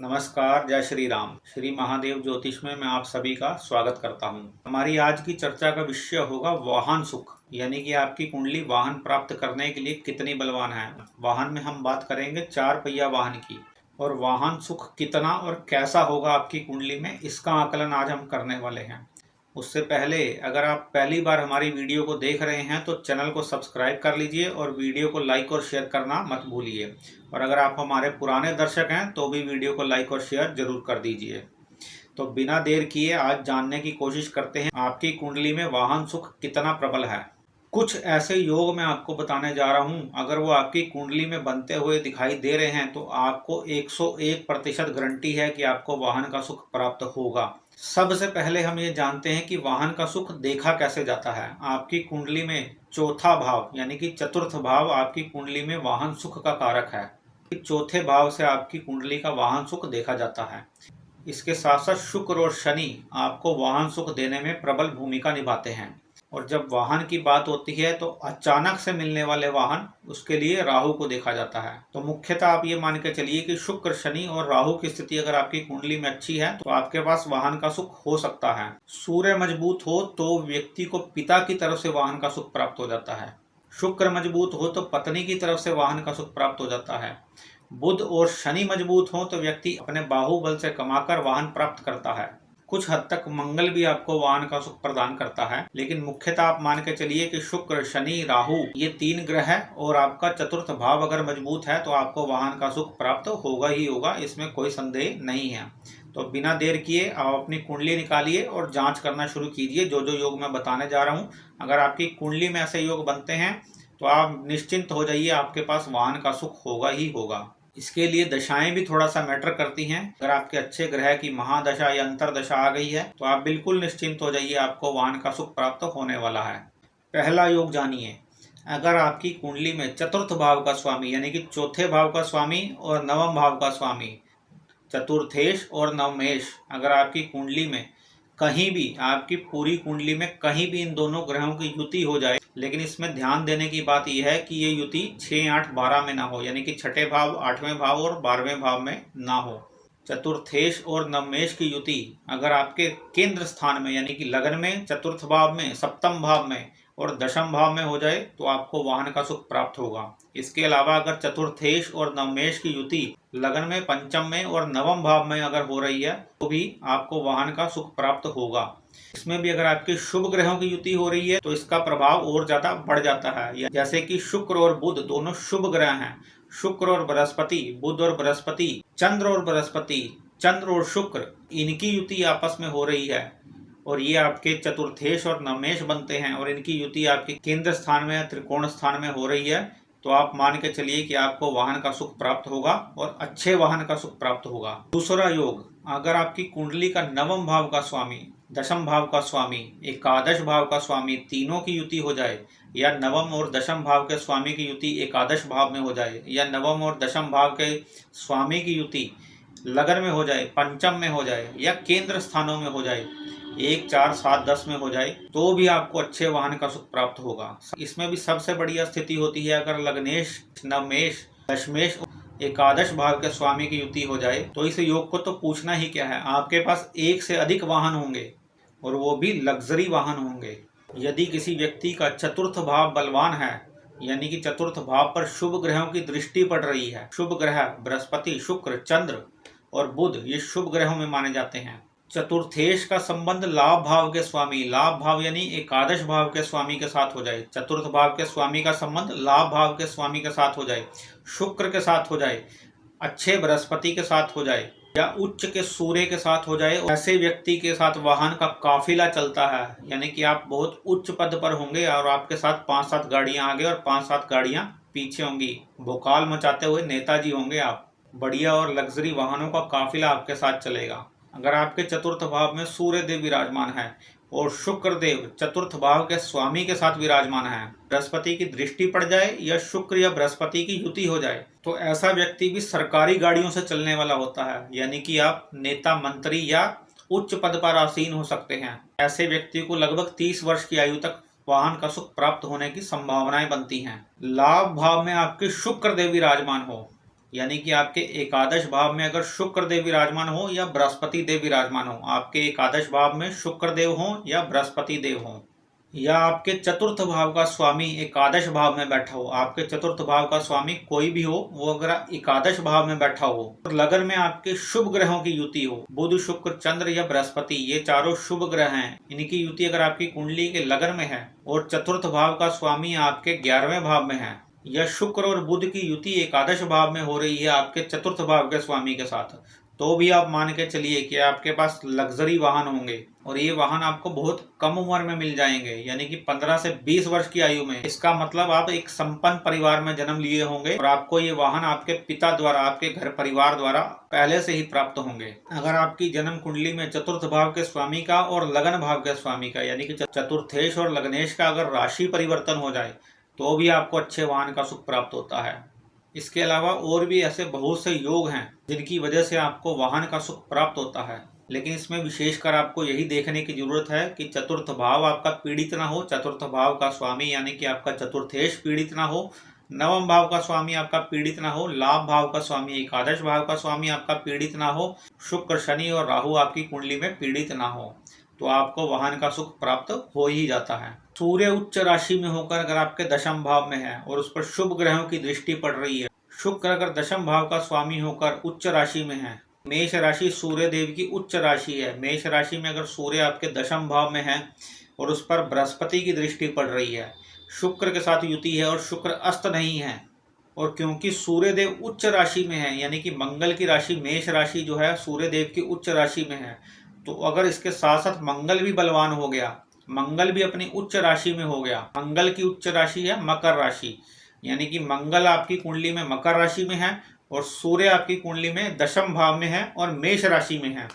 नमस्कार, जय श्री राम। श्री महादेव ज्योतिष में मैं आप सभी का स्वागत करता हूं। हमारी आज की चर्चा का विषय होगा वाहन सुख, यानी कि आपकी कुंडली वाहन प्राप्त करने के लिए कितनी बलवान है। वाहन में हम बात करेंगे 4 पहिया वाहन की, और वाहन सुख कितना और कैसा होगा आपकी कुंडली में, इसका आकलन आज हम करने वाले हैं। उससे पहले अगर आप पहली बार हमारी वीडियो को देख रहे हैं तो चैनल को सब्सक्राइब कर लीजिए और वीडियो को लाइक और शेयर करना मत भूलिए। और अगर आप हमारे पुराने दर्शक हैं तो भी वीडियो को लाइक और शेयर जरूर कर दीजिए। तो बिना देर किए आज जानने की कोशिश करते हैं आपकी कुंडली में वाहन सुख कितना प्रबल है। कुछ ऐसे योग मैं आपको बताने जा रहा हूं, अगर वो आपकी कुंडली में बनते हुए दिखाई दे रहे हैं तो आपको 101% गारंटी है कि आपको वाहन का सुख प्राप्त होगा। सबसे पहले हम ये जानते हैं कि वाहन का सुख देखा कैसे जाता है। आपकी कुंडली में चौथा भाव यानी कि चतुर्थ भाव आपकी कुंडली में वाहन सुख का कारक है। चौथे भाव से आपकी कुंडली का वाहन सुख देखा जाता है। इसके साथ साथ शुक्र और शनि आपको वाहन सुख देने में प्रबल भूमिका निभाते हैं। और जब वाहन की बात होती है तो अचानक से मिलने वाले वाहन, उसके लिए राहु को देखा जाता है। तो मुख्यतः आप ये मान के चलिए कि शुक्र, शनि और राहु की स्थिति अगर आपकी कुंडली में अच्छी है तो आपके पास वाहन का सुख हो सकता है। सूर्य मजबूत हो तो व्यक्ति को पिता की तरफ से वाहन का सुख प्राप्त हो जाता है। शुक्र मजबूत हो तो पत्नी की तरफ से वाहन का सुख प्राप्त हो जाता है। बुध और शनि मजबूत हो तो व्यक्ति अपने बाहुबल से कमाकर वाहन प्राप्त करता है। कुछ हद तक मंगल भी आपको वाहन का सुख प्रदान करता है, लेकिन मुख्यतः आप मान के चलिए कि शुक्र, शनि, राहु ये 3 ग्रह है और आपका चतुर्थ भाव अगर मजबूत है तो आपको वाहन का सुख प्राप्त होगा ही होगा, इसमें कोई संदेह नहीं है। तो बिना देर किए आप अपनी कुंडली निकालिए और जांच करना शुरू कीजिए। जो जो योग मैं बताने जा रहा हूँ, अगर आपकी कुंडली में ऐसे योग बनते हैं तो आप निश्चिंत हो जाइए, आपके पास वाहन का सुख होगा ही होगा। इसके लिए दशाएं भी थोड़ा सा मैटर करती हैं। अगर आपके अच्छे ग्रह की महादशा या अंतरदशा आ गई है तो आप बिल्कुल निश्चिंत हो जाइए, आपको वाहन का सुख प्राप्त होने वाला है। पहला योग जानिए। अगर आपकी कुंडली में चतुर्थ भाव का स्वामी यानी कि चौथे भाव का स्वामी और नवम भाव का स्वामी, चतुर्थेश और नवमेश, अगर आपकी कुंडली में कहीं भी, आपकी पूरी कुंडली में कहीं भी इन दोनों ग्रहों की युति हो जाए, लेकिन इसमें ध्यान देने की बात यह है कि ये युति 6, 8, 12 में ना हो, यानी कि छठे भाव, 8वें भाव और 12वें भाव में ना हो। चतुर्थेश और नवमेश की युति अगर आपके केंद्र स्थान में यानी कि लग्न में, चतुर्थ भाव में, सप्तम भाव में और दशम भाव में हो जाए तो आपको वाहन का सुख प्राप्त होगा। इसके अलावा अगर चतुर्थेश और नवमेश की युति लग्न में, पंचम में और नवम भाव में अगर हो रही है तो भी आपको वाहन का सुख प्राप्त होगा। इसमें भी अगर आपके शुभ ग्रहों की युति हो रही है तो इसका प्रभाव और ज्यादा बढ़ जाता है। जैसे कि शुक्र और बुध दोनों शुभ ग्रह हैं। शुक्र और बृहस्पति, बुध और बृहस्पति, चंद्र और बृहस्पति, चंद्र और शुक्र, इनकी युति आपस में हो रही है और ये आपके चतुर्थेश और नवमेश बनते हैं और इनकी युति आपके केंद्र स्थान में या त्रिकोण स्थान में हो रही है, तो आप मान के चलिए कि आपको वाहन का सुख प्राप्त होगा और अच्छे वाहन का सुख प्राप्त होगा। दूसरा योग, अगर आपकी कुंडली का नवम भाव का स्वामी, दशम भाव का स्वामी, एकादश भाव का स्वामी तीनों की युति हो जाए, या नवम और दशम भाव के स्वामी की युति एकादश भाव में हो जाए, या नवम और दशम भाव के स्वामी की युति लग्न में हो जाए, पंचम में हो जाए या केंद्र स्थानों में हो जाए, 1, 4, 7, 10 में हो जाए, तो भी आपको अच्छे वाहन का सुख प्राप्त होगा। इसमें भी सबसे बढ़िया स्थिति होती है अगर लग्नेश, नवमेश, दशमेश, एकादश भाव के स्वामी की युति हो जाए, तो इस योग को तो पूछना ही क्या है। आपके पास 1 से अधिक वाहन होंगे और वो भी लग्जरी वाहन होंगे। यदि किसी व्यक्ति का चतुर्थ भाव बलवान है, यानी कि चतुर्थ भाव पर शुभ ग्रहों की दृष्टि पड़ रही है, शुभ ग्रह बृहस्पति, शुक्र, चंद्र और बुध ये शुभ ग्रहों में माने जाते हैं। चतुर्थेश का संबंध लाभ भाव के स्वामी, लाभ भाव यानी एकादश भाव के स्वामी के साथ हो जाए, चतुर्थ भाव के स्वामी का संबंध लाभ भाव के स्वामी के साथ हो जाए, शुक्र के साथ हो जाए, अच्छे बृहस्पति के साथ हो जाए या उच्च के सूर्य के साथ हो जाए, ऐसे व्यक्ति के साथ वाहन का काफिला चलता है, यानी कि आप बहुत उच्च पद पर होंगे और आपके साथ 5-7 गाड़ियां आगे और 5-7 गाड़ियां पीछे होंगी। भोकाल मचाते हुए नेताजी होंगे आप। बढ़िया और लग्जरी वाहनों का काफिला आपके साथ चलेगा। अगर आपके चतुर्थ भाव में सूर्य देव विराजमान है और शुक्र देव चतुर्थ भाव के स्वामी के साथ विराजमान है, बृहस्पति की दृष्टि पड़ जाए या शुक्र या बृहस्पति की युति हो जाए, तो ऐसा व्यक्ति भी सरकारी गाड़ियों से चलने वाला होता है, यानी कि आप नेता, मंत्री या उच्च पद पर आसीन हो सकते हैं। ऐसे व्यक्ति को लगभग 30 वर्ष की आयु तक वाहन का सुख प्राप्त होने की संभावनाएं बनती हैं। लाभ भाव में आपके शुक्र देव विराजमान हो यानी कि आपके एकादश भाव में अगर शुक्र देव विराजमान हो या बृहस्पति देव विराजमान हो, आपके एकादश भाव में शुक्र देव हो या बृहस्पति देव हो, या आपके चतुर्थ भाव का स्वामी एकादश भाव में बैठा हो, आपके चतुर्थ भाव का स्वामी कोई भी हो वो अगर एकादश भाव में बैठा हो, और लगन में आपके शुभ ग्रहों की युति हो, बुध शुक्र चंद्र या बृहस्पति, ये चारों शुभ ग्रह हैं, इनकी युति अगर आपकी कुंडली के लगन में है और चतुर्थ भाव का स्वामी आपके 11वें भाव में है, या शुक्र और बुध की युति एकादश भाव में हो रही है आपके चतुर्थ भाव के स्वामी के साथ, तो भी आप मान के चलिए कि आपके पास लग्जरी वाहन होंगे, और ये वाहन आपको बहुत कम उम्र में मिल जाएंगे, यानी कि 15 से 20 वर्ष की आयु में। इसका मतलब आप एक संपन्न परिवार में जन्म लिए होंगे और आपको ये वाहन आपके पिता द्वारा, आपके घर परिवार द्वारा पहले से ही प्राप्त होंगे। अगर आपकी जन्म कुंडली में चतुर्थ भाव के स्वामी का और लगन भाव के स्वामी का, यानी कि चतुर्थेश और लग्नेश का अगर राशि परिवर्तन हो जाए तो भी आपको अच्छे वाहन का सुख प्राप्त होता है। इसके अलावा और भी ऐसे बहुत से योग हैं जिनकी वजह से आपको वाहन का सुख प्राप्त होता है, लेकिन इसमें विशेषकर आपको यही देखने की जरूरत है कि चतुर्थ भाव आपका पीड़ित ना हो, चतुर्थ भाव का स्वामी यानी कि आपका चतुर्थेश पीड़ित ना हो, नवम भाव का स्वामी आपका पीड़ित ना हो, लाभ भाव का स्वामी एकादश भाव का स्वामी आपका पीड़ित ना हो, शुक्र शनि और राहु आपकी कुंडली में पीड़ित ना हो, तो आपको वाहन का सुख प्राप्त हो ही जाता है। सूर्य उच्च राशि में होकर अगर आपके दशम भाव में है और उस पर शुभ ग्रहों की दृष्टि पड़ रही है, शुक्र अगर दशम भाव का स्वामी होकर उच्च राशि में है, मेष राशि सूर्य देव की उच्च राशि है, मेष राशि में अगर सूर्य आपके दशम भाव में है और उस पर बृहस्पति की दृष्टि पड़ रही है, शुक्र के साथ युति है और शुक्र अस्त नहीं है, और क्योंकि सूर्य देव उच्च राशि में है, यानी कि मंगल की राशि मेष राशि जो है सूर्य देव की उच्च राशि में है, तो अगर इसके साथ साथ मंगल भी बलवान हो गया, मंगल भी अपनी उच्च राशि में हो गया, मंगल की उच्च राशि है मकर राशि, यानी कि मंगल आपकी कुंडली में मकर राशि में है और सूर्य आपकी कुंडली में दशम भाव में है और मेष राशि में है।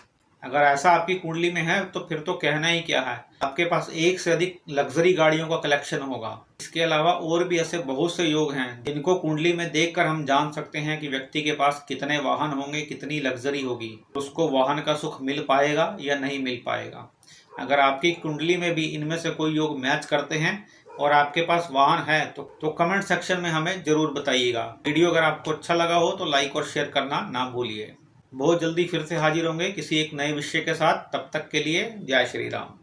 अगर ऐसा आपकी कुंडली में है तो फिर तो कहना ही क्या है, आपके पास एक से अधिक लग्जरी गाड़ियों का कलेक्शन होगा। इसके अलावा और भी ऐसे बहुत से योग हैं जिनको कुंडली में देखकर हम जान सकते हैं कि व्यक्ति के पास कितने वाहन होंगे, कितनी लग्जरी होगी, उसको वाहन का सुख मिल पाएगा या नहीं मिल पाएगा। अगर आपकी कुंडली में भी इनमें से कोई योग मैच करते हैं और आपके पास वाहन है तो कमेंट सेक्शन में हमें जरूर बताइएगा। वीडियो अगर आपको अच्छा लगा हो तो लाइक और शेयर करना ना भूलिए। बहुत जल्दी फिर से हाजिर होंगे किसी एक नए विषय के साथ, तब तक के लिए जय श्री राम।